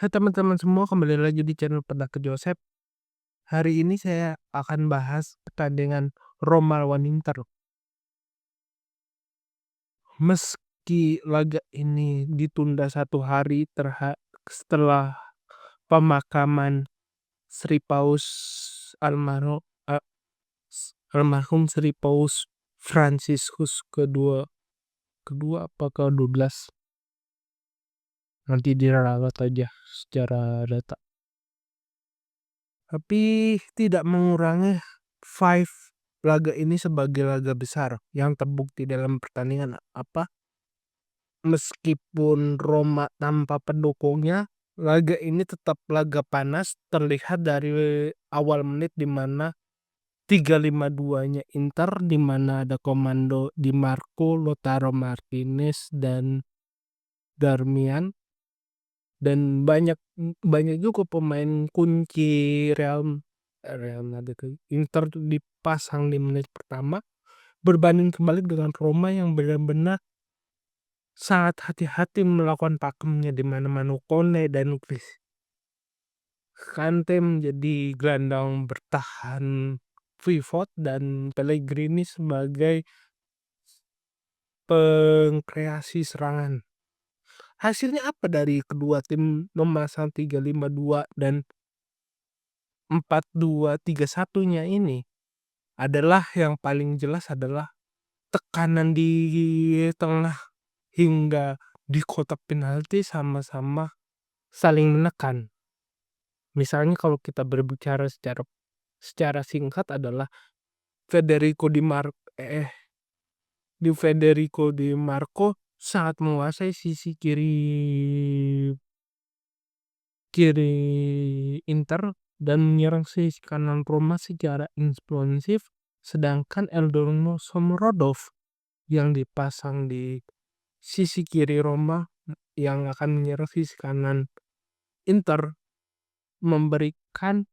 Hai teman-teman semua, kembali lagi di channel Pendaki Joseph. Hari ini saya akan bahas pertandingan Roma lawan Inter. Meski laga ini ditunda 1 hari setelah pemakaman Sri Paus almarhum almarhum Sri Paus Fransiskus kedua apa ke-12, nanti diralat aja secara data. Tapi tidak mengurangi five laga ini sebagai laga besar yang terbukti dalam pertandingan meskipun Roma tanpa pendukungnya, laga ini tetap laga panas, terlihat dari awal menit di mana 3-5-2-nya Inter, di mana ada komando Di Marco, Lautaro Martinez dan Darmian, dan banyak juga pemain kunci Real Madrid Inter tuh dipasang di menit pertama, berbanding kembali dengan Roma yang benar-benar sangat hati-hati melakukan pakemnya, di mana Manu Kone dan Kante menjadi gelandang bertahan pivot dan Pellegrini sebagai pengkreasi serangan. Hasilnya apa dari kedua tim memasang 3-5-2 dan 4-2-3-1-nya ini? Adalah yang paling jelas adalah tekanan di tengah hingga di kotak penalti sama-sama saling menekan. Misalnya kalau kita berbicara secara singkat adalah Federico Di Marco sangat menguasai sisi kiri Inter dan menyerang sisi kanan Roma secara responsif, sedangkan Eldorno Shomurodov yang dipasang di sisi kiri Roma yang akan menyerang sisi kanan Inter memberikan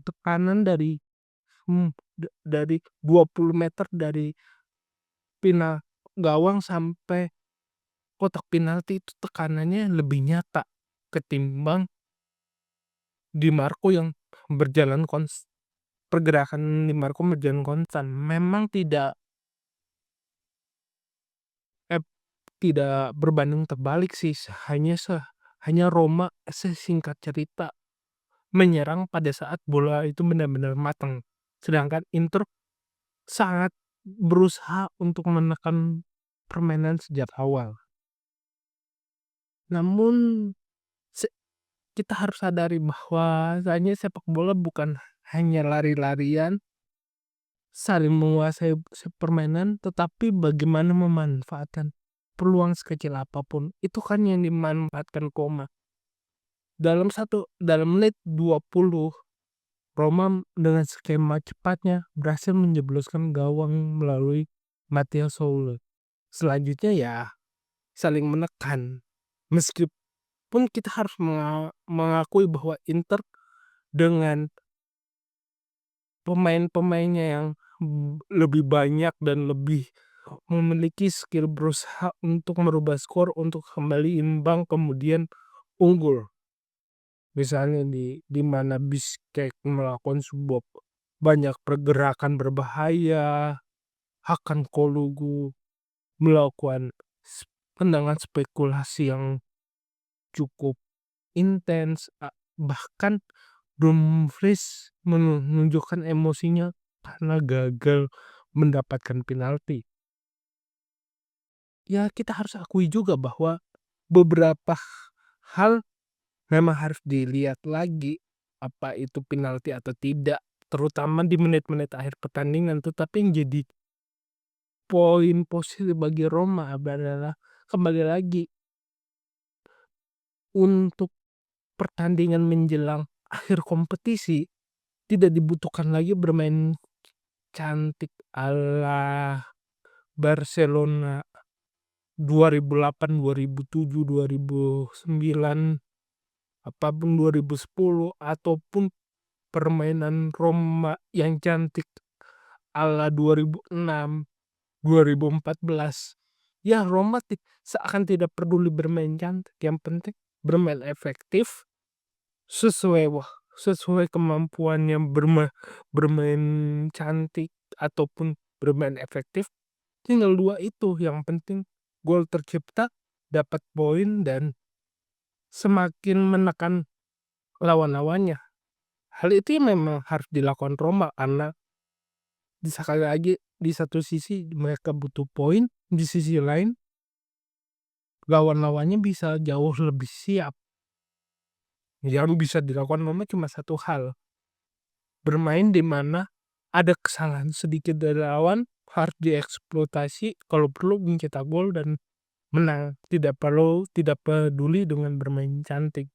tekanan dari 20 meter dari gawang sampai kotak penalti, itu tekanannya lebih nyata ketimbang Di Marco yang pergerakan Di Marco berjalan konstan. Memang tidak berbanding terbalik sih, hanya Roma sesingkat cerita menyerang pada saat bola itu benar-benar matang, sedangkan Inter sangat berusaha untuk menekan permainan sejak awal. Namun kita harus sadari bahwa sepak bola bukan hanya lari-larian, saling menguasai permainan, tetapi bagaimana memanfaatkan peluang sekecil apapun. Itu kan yang dimanfaatkan Roma. Dalam menit 20, Roma dengan skema cepatnya berhasil menjebloskan gawang melalui Matteo Soule. Selanjutnya ya saling menekan. Meskipun kita harus mengakui bahwa Inter dengan pemain-pemainnya yang lebih banyak dan lebih memiliki skill berusaha untuk merubah skor untuk kembali imbang kemudian unggul. Misalnya di mana Biskek melakukan sebuah banyak pergerakan berbahaya, Hakan Kolugu melakukan tendangan spekulasi yang cukup intens, bahkan Dumfries menunjukkan emosinya karena gagal mendapatkan penalti. Ya kita harus akui juga bahwa beberapa hal memang harus dilihat lagi, apa itu penalti atau tidak, terutama di menit-menit akhir pertandingan. Tetapi yang jadi poin positif bagi Roma adalah kembali lagi untuk pertandingan menjelang akhir kompetisi tidak dibutuhkan lagi bermain cantik ala Barcelona 2008, 2007, 2009, apapun 2010, ataupun permainan Roma yang cantik ala 2006, 2014 Ya romantis, seakan tidak peduli bermain cantik, yang penting bermain efektif sesuai kemampuannya bermain cantik ataupun bermain efektif, tinggal 2 itu, yang penting gol tercipta, dapat poin, dan semakin menekan lawan-lawannya. Hal itu memang harus dilakukan Roma karena sekali lagi di satu sisi mereka butuh poin, di sisi lain lawan-lawannya bisa jauh lebih siap. Yang bisa dilakukan Roma cuma satu hal, bermain di mana ada kesalahan sedikit dari lawan harus dieksploitasi, kalau perlu mencetak gol dan menang. Tidak peduli dengan bermain cantik.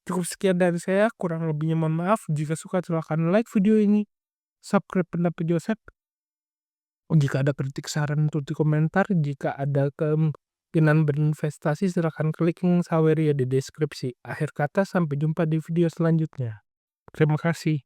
Cukup sekian dari saya, kurang lebihnya mohon maaf. Jika suka silahkan like video ini, subscribe pendapat Joseph. Jika ada kritik saran tulis di komentar, jika ada kemungkinan berinvestasi silahkan klik link Saweria di deskripsi. Akhir kata, sampai jumpa di video selanjutnya. Terima kasih.